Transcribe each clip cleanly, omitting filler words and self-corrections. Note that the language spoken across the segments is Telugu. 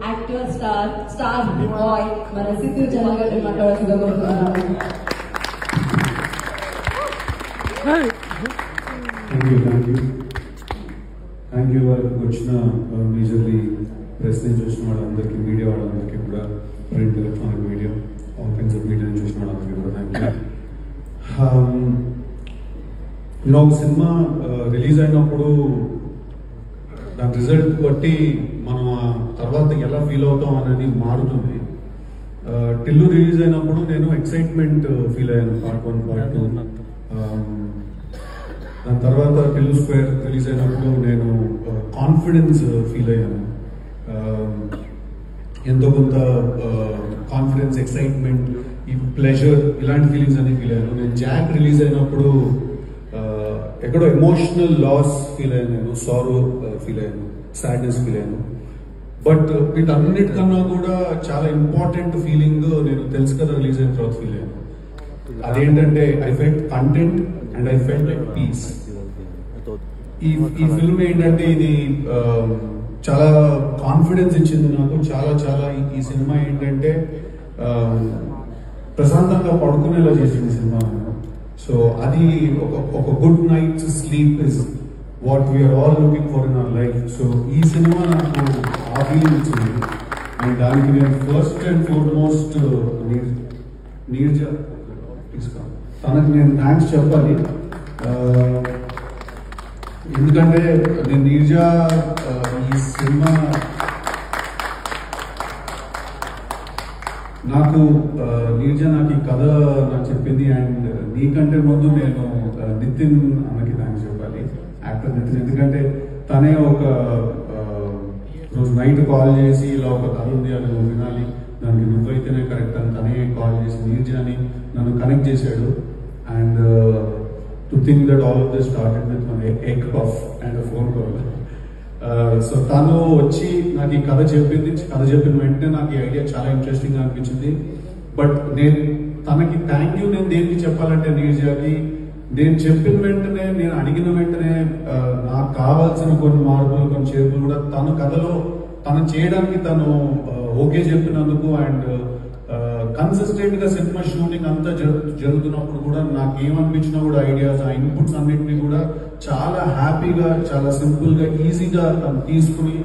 యాక్టర్ స్టార్ బాయ్ మన సిద్ధు జనగడ్డ మాట్లాడాల్సిందిగా కోరుతున్నాను. థ్యాంక్ యూ వాళ్ళకి వచ్చిన మేజర్లీ ప్రెస్ నుంచి వచ్చిన వాళ్ళందరికీ, మీడియా వాళ్ళందరికీ కూడా, print electronic media, all kinds of media నుంచి వచ్చిన వాళ్ళందరికీ కూడా థ్యాంక్ యూ. ఒక సినిమా రిలీజ్ అయినప్పుడు దాని రిజల్ట్ బట్టి మనం తర్వాత ఎలా ఫీల్ అవుతాం అనేది మారుతుంది. టిల్లు రిలీజ్ అయినప్పుడు నేను ఎక్సైట్మెంట్ ఫీల్ అయ్యాను, పార్ట్ 1 పార్ట్ 2. దాని తర్వాత టిల్లు స్క్వేర్ రిలీజ్ అయినప్పుడు నేను కాన్ఫిడెన్స్ ఫీల్ అయ్యాను. ఎంతో కొంత కాన్ఫిడెన్స్, ఎక్సైట్మెంట్, ఈ ప్లెజర్, ఇలాంటి ఫీలింగ్స్ అన్ని ఫీల్ అయ్యాను. నేను జాక్ రిలీజ్ అయినప్పుడు ఎక్కడో ఎమోషనల్ లాస్ ఫీల్ అయ్యాను, నేను సారో ఫీల్ అయ్యాను, సాడ్నెస్ ఫీల్ అయ్యాను. బట్ వీటన్నిటికన్నా కూడా చాలా ఇంపార్టెంట్ ఫీలింగ్ నేను తెలుసు కదా రిలీజ్ అయిన తర్వాత ఫీల్ అయ్యాను. అదేంటంటే I felt content and I felt peace. ఈ ఫిల్మ్ ఏంటంటే ఇది చాలా కాన్ఫిడెన్స్ ఇచ్చింది నాకు. చాలా ఈ సినిమా ఏంటంటే ప్రశాంతంగా పడుకునేలా చేసింది సినిమా. సో అది ఒక good night sleep is what we are all looking for in our life. So ఈ సినిమా నాకు ఆ ఫీలింగ్ ఇచ్చింది. అండ్ దానికి నేను ఫస్ట్ అండ్ ఫార్మోస్ట్ నీర్జ తనకు నేను థ్యాంక్స్ చెప్పాలి. ఎందుకంటే నేను నీర్జా ఈ సినిమా నాకు ఈ కథ నాకు చెప్పింది. అండ్ నీకంటే ముందు నేను నితిన్ అన్నకి థ్యాంక్స్ చెప్పాలి, యాక్టర్ నితిన్. ఎందుకంటే తనే ఒక రోజు నైట్ కాల్ చేసి ఇలా ఒక కథ ఉంది అని నువ్వు వినాలి, దానికి నువ్వైతేనే కరెక్ట్ అని తనే కాల్ చేసి నీర్జాని నన్ను కనెక్ట్ చేశాడు. And to think that all of this started with my egg puff and phone call. So తను వచ్చి నాకు ఈ కథ చెప్పిన వెంటనే నాకు ఈ ఐడియా చాలా ఇంట్రెస్టింగ్ గా అనిపించింది. బట్ నేను తనకి థ్యాంక్ యూ నేను దేనికి చెప్పాలంటే నీర్జాకి నేను చెప్పిన వెంటనే, నేను అడిగిన వెంటనే నాకు కావాల్సిన కొన్ని మార్పులు, కొన్ని చేర్పులు కూడా తన కథలో తను చేయడానికి తను ఓకే చెప్పినందుకు. అండ్ కన్సిస్టెంట్ గా సినిమా షూటింగ్ అంతా జరుగుతున్నప్పుడు కూడా నాకు ఏమనిపించినా కూడా ఐడియాస్, ఆ ఇన్పుట్స్ అన్నింటినీ కూడా చాలా హ్యాపీగా, చాలా సింపుల్ గా, ఈజీగా తను తీసుకుని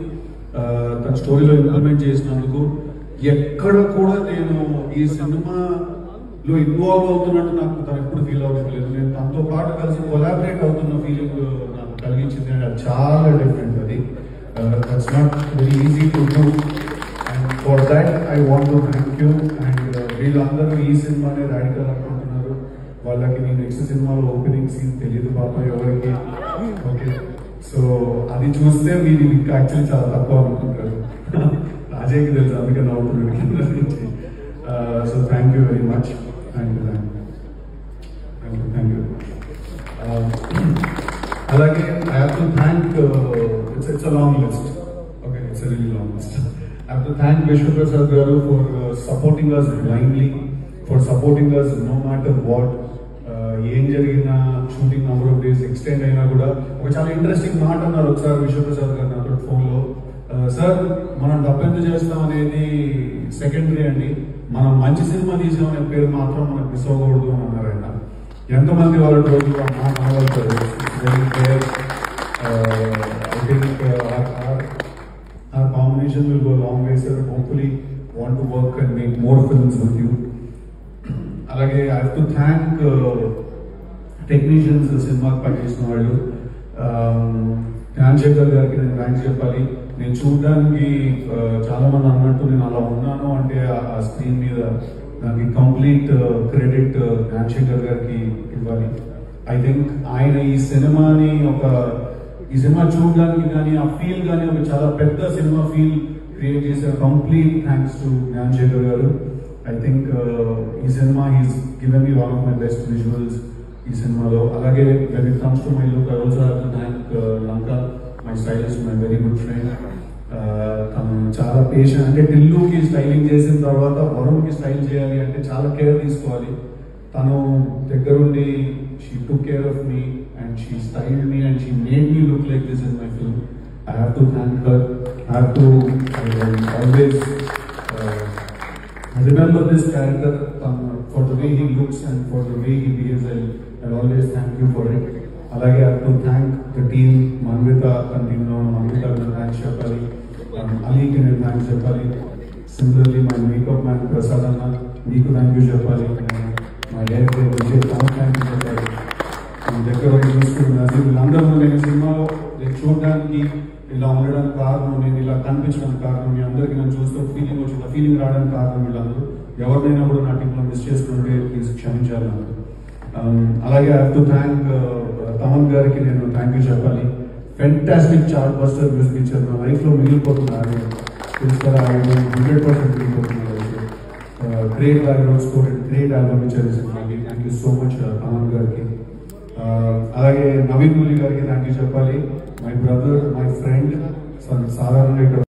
తన స్టోరీలో ఇంప్లిమెంట్ చేసినందుకు ఎక్కడ కూడా నేను ఈ సినిమాలో ఇన్వాల్వ్ అవుతున్నట్టు నాకు తను ఎప్పుడు ఫీల్ అవ్వట్లేదు. నేను తనతో పాటు కలిసి కొలాబరేట్ అవుతున్న ఫీలింగ్ నాకు కలిగించింది. అండ్ అది చాలా డిఫరెంట్. అది that's not very easy to do. And for that I want to thank you. And వీళ్ళందరూ ఈ సినిమానే రాడికల్ అనుకుంటున్నారు. వాళ్ళకి నేను నెక్స్ట్ సినిమాలో ఓపెనింగ్ సీన్ తెలియదు పాప ఎవరికి. ఓకే, సో అది చూస్తే మీరు ఇంకా యాక్చువల్లీ చాలా తక్కువ అనుకుంటారు. రాజయ్యకి తెలుసు, అందుకే నవ్వుతున్నాడు. So thank you very much. Thank you. అలాగే I have to thank, it's a long list. Okay, it's a really long list. I have to thank Vishwaprasad Garu for supporting us blindly, for supporting us no matter what. ఏం జరిగిన shooting number of days extend అయినా కూడా ఒక చాలా ఇంట్రెస్టింగ్ మాట అన్నారు ఒకసారి విశ్వప్రసాద్ గారు నాతో ఫోన్లో. సార్, మనం డబ్బెందుకు చేస్తాం అనేది సెకండరీ అండి, మనం మంచి సినిమా తీసామనే పేరు మాత్రం మనకు మిస్ అవ్వకూడదు అని అన్నారు ఆయన. ఎంతమంది వాళ్ళ రోజు మాట్లాడతారు. I think our combination will go a long way, sir. Hopefully want to work and make more films with you. Alage I have to thank technicians cinema పనిచేసిన వాళ్ళు. జ్ఞానశేఖర్ గారికి నేను థ్యాంక్స్ చెప్పాలి. నేను చూడడానికి చాలా మంది అన్నట్టు నేను అలా ఉన్నాను అంటే ఆ స్క్రీన్ మీద నాకు కంప్లీట్ క్రెడిట్ జ్ఞానశేఖర్ గారికి ఇవ్వాలి. ఐ థింక్ ఆయన ఈ సినిమా చూడడానికి కానీ ఆ ఫీల్ కానీ ఒక చాలా పెద్ద సినిమా ఫీల్ క్రియేట్ చేసే కంప్లీట్ థ్యాంక్స్ టు జ్ఞానశేఖర్ గారు. ఐ థింక్ ఈ cinema he's given me one of my best visuals ఈ సినిమాలో. అలాగే when it comes to my look, I also have to thank Lanka, my stylist, my very good friend. తను చాలా పేషెంట్. అంటే టిల్లుకి స్టైలింగ్ చేసిన తర్వాత వరుణ్కి స్టైల్ చేయాలి అంటే చాలా కేర్ తీసుకోవాలి. తను దగ్గరుండి she took care of me and she styled me and she made me look like this in my film. I have to thank her. have to always remember this character for the way he looks and for the way he behaves. I'll always thank you for it. Alage, I have to thank the team, Manvita continuo, Manvita thanks Shapali, Ali ki thanks Shapali. Similarly, my makeup man Prasad Anna, Niku thank you Shapali. My hair day Vijay, thank you Shapali. దగ్గర చూసుకుంటున్నారు వీళ్ళందరూ నేను సినిమాలో నేను చూడడానికి ఇలా ఉండడానికి కారణం, నేను ఇలా కనిపించడానికి కారణం, మీ అందరికీ నన్ను చూస్తూ ఫీలింగ్ వచ్చింది, ఆ ఫీలింగ్ రావడానికి కారణం వీళ్ళందరూ. ఎవరినైనా కూడా నా టీంలో మిస్ చేసుకుంటే ప్లీజ్ క్షమించాలి నాకు. అలాగే I have to thank Thaman గారికి నేను థ్యాంక్ యూ చెప్పాలి. ఫెంటాస్టిక్ చార్ట్ బస్టర్ మ్యూజిక్ ఇచ్చారు, నా లైఫ్లో మిగిలిపోతున్నారు తెలుసు కదా, 100% మిగిలిపోతున్నారు. Great background score, great album ఇచ్చారు సినిమాకి. Thank you so much Thaman గారికి. అలాగే నవీన్ మూలి గారికి థ్యాంక్ యూ చెప్పాలి. My brother, my friend. సాధారణంగా ఇక్కడ